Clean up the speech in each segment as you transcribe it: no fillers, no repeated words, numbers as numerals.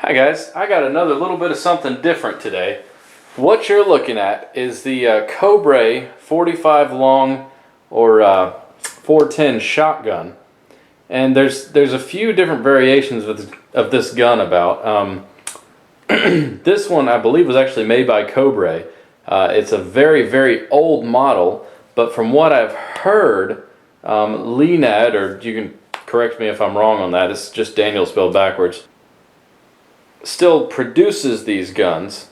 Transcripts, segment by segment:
Hi guys, I got another little bit of something different today. What you're looking at is the Cobray 45 long or 410 shotgun, and there's a few different variations of this gun about. This one I believe was actually made by Cobray. It's a very old model, but from what I've heard, Leinad, or you can correct me if I'm wrong on that, it's just Daniel spelled backwards, still produces these guns,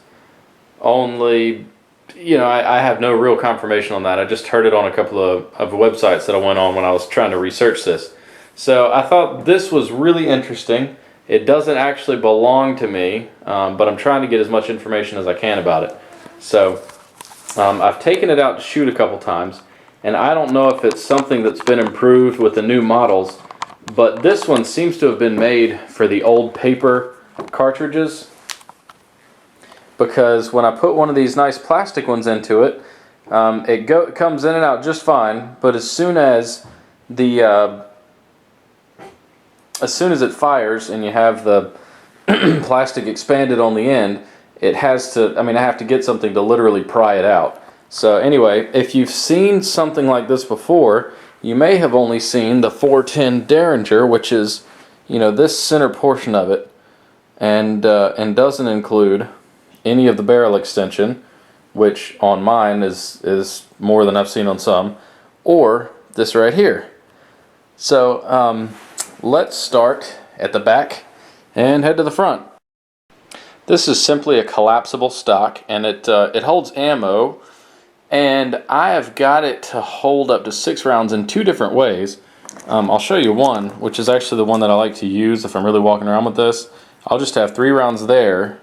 only, you know, I have no real confirmation on that. I just heard it on a couple of websites that I went on when I was trying to research this. So I thought this was really interesting. It doesn't actually belong to me, but I'm trying to get as much information as I can about it. So I've taken it out to shoot a couple times, and I don't know if it's something that's been improved with the new models, but this one seems to have been made for the old paper cartridges, because when I put one of these nice plastic ones into it, it comes in and out just fine, but as soon as it fires and you have the plastic expanded on the end, it has to, I have to get something to literally pry it out. So anyway, if you've seen something like this before, you may have only seen the 410 Derringer, which is, you know, this center portion of it, and doesn't include any of the barrel extension, which on mine is more than I've seen on some, or this right here. So let's start at the back and head to the front. This is simply a collapsible stock, and it holds ammo, and I have got it to hold up to 6 rounds in 2 different ways. I'll show you one, which is actually the one that I like to use if I'm really walking around with this. I'll just have 3 rounds there,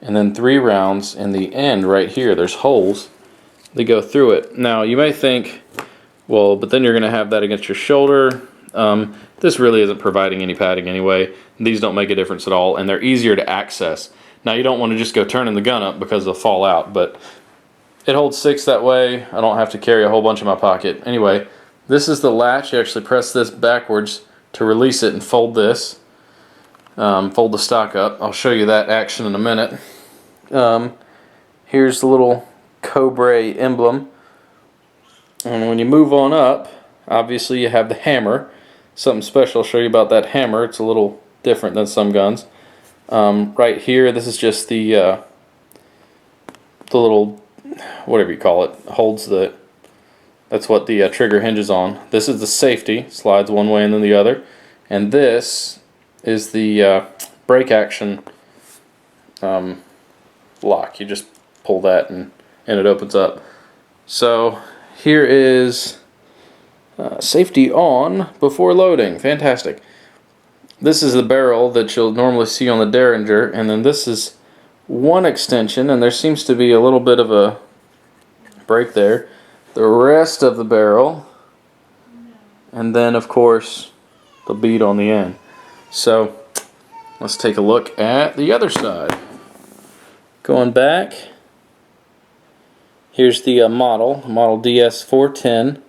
and then 3 rounds in the end right here. There's holes that go through it. Now you may think, well, but then you're going to have that against your shoulder. This really isn't providing any padding anyway. These don't make a difference at all, and they're easier to access. Now you don't want to just go turning the gun up because they'll fall out, but it holds 6 that way. I don't have to carry a whole bunch in my pocket. Anyway, this is the latch. You actually press this backwards to release it and fold this. Fold the stock up. I'll show you that action in a minute. Here's the little Cobray emblem. And when you move on up, obviously you have the hammer. Something special I'll show you about that hammer. It's a little different than some guns. Right here, this is just the little, whatever you call it, holds the, that's what the trigger hinges on. This is the safety, slides one way and then the other. And this is the brake action lock. You just pull that and it opens up. So here is safety on before loading. Fantastic. This is the barrel that you'll normally see on the Derringer, and then this is one extension, and there seems to be a little bit of a break there. The rest of the barrel, and then of course the bead on the end. So let's take a look at the other side. Going back, here's the Model DS 410,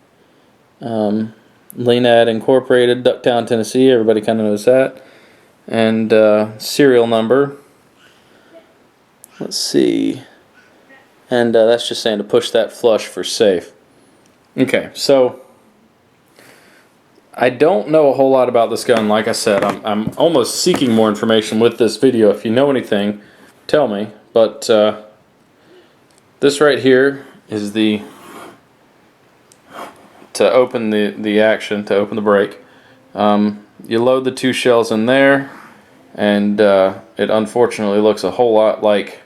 Leinad Incorporated, Ducktown, Tennessee. Everybody kind of knows that. And serial number. Let's see. And that's just saying to push that flush for safe. Okay, so I don't know a whole lot about this gun. Like I said, I'm almost seeking more information with this video. If you know anything, tell me. But this right here is the, to open the action, to open the brake. You load the 2 shells in there, and it unfortunately looks a whole lot like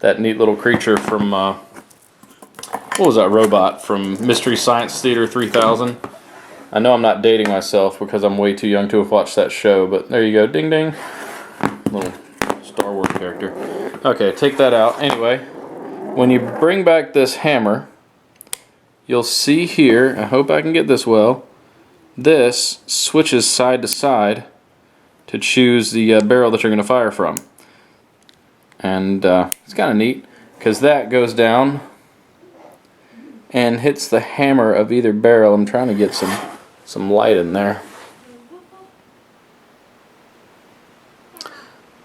that neat little creature from, what was that robot from Mystery Science Theater 3000? I know I'm not dating myself because I'm way too young to have watched that show, but there you go, ding ding. Little Star Wars character. Okay, take that out. Anyway, when you bring back this hammer, you'll see here, I hope I can get this well, this switches side to side to choose the barrel that you're going to fire from. And it's kind of neat because that goes down and hits the hammer of either barrel. I'm trying to get some light in there.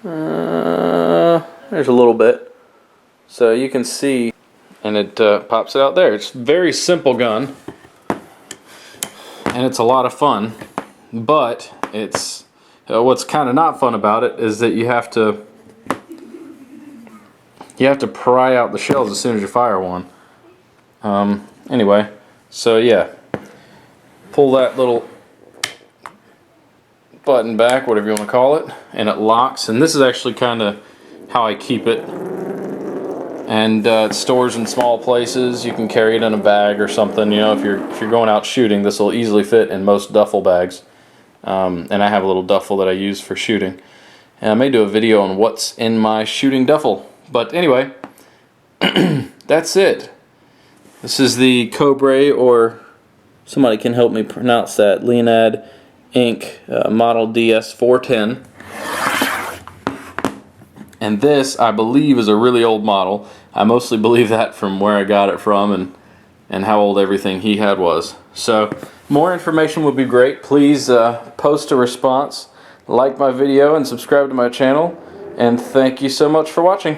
There's a little bit. So you can see, and it pops it out there. It's a very simple gun, and it's a lot of fun, but it's what's kind of not fun about it is that you have to pry out the shells as soon as you fire one. Anyway, so yeah, pull that little button back, whatever you want to call it, and it locks. And this is actually kind of how I keep it. And it stores in small places. You can carry it in a bag or something. You know, if you're going out shooting, this will easily fit in most duffel bags. And I have a little duffel that I use for shooting. And I may do a video on what's in my shooting duffel. But anyway, that's it. This is the Cobray, or somebody can help me pronounce that, Leinad Inc. Model DS 410. And this, I believe, is a really old model. I mostly believe that from where I got it from and how old everything he had was. So, more information would be great. Please post a response, like my video, and subscribe to my channel. And thank you so much for watching.